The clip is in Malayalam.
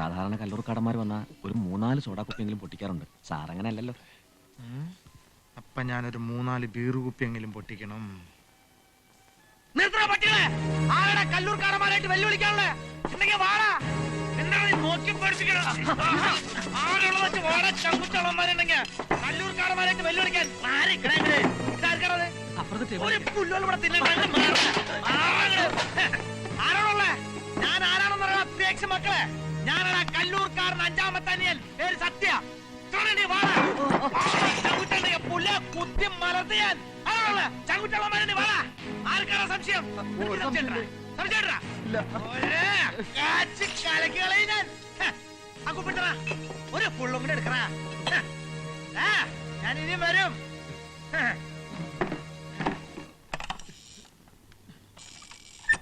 സാധാരണ കല്ലൂർക്കാടന്മാർ വന്ന ഒരു 3-4 സോഡാ കുപ്പിയെങ്കിലും പൊട്ടിക്കാറുണ്ട്. സാറങ്ങനെ അല്ലല്ലോ. അപ്പൊ ഞാനൊരു 3-4 ബീർ കുപ്പിയെങ്കിലും പൊട്ടിക്കണം. കല്ലൂർക്കാടന്മാരായിട്ട് വെല്ലുവിളിക്കാനുള്ളേ കല്ലൂർക്കാടന്മാരായിട്ട് വെല്ലുവിളിക്കാൻ ആരാണുള്ളേ? ഞാൻ ആരാണെന്ന് പറയാ പ്രേക്ഷ മക്കളെ. ഞാനാണ് കല്ലൂർക്കാരൻ 5-ാമത്തെ അനിയൻ. പേര് സത്യ. കുത്തി മലർത്തി ഞാൻ ചങ്കുറ്റുള്ളമാരെ വാ. ആർക്കാണ് സംശയം? ഒരു ഫുള്ളും കൂടെ എടുക്കണ. ഞാൻ ഇനിയും വരും.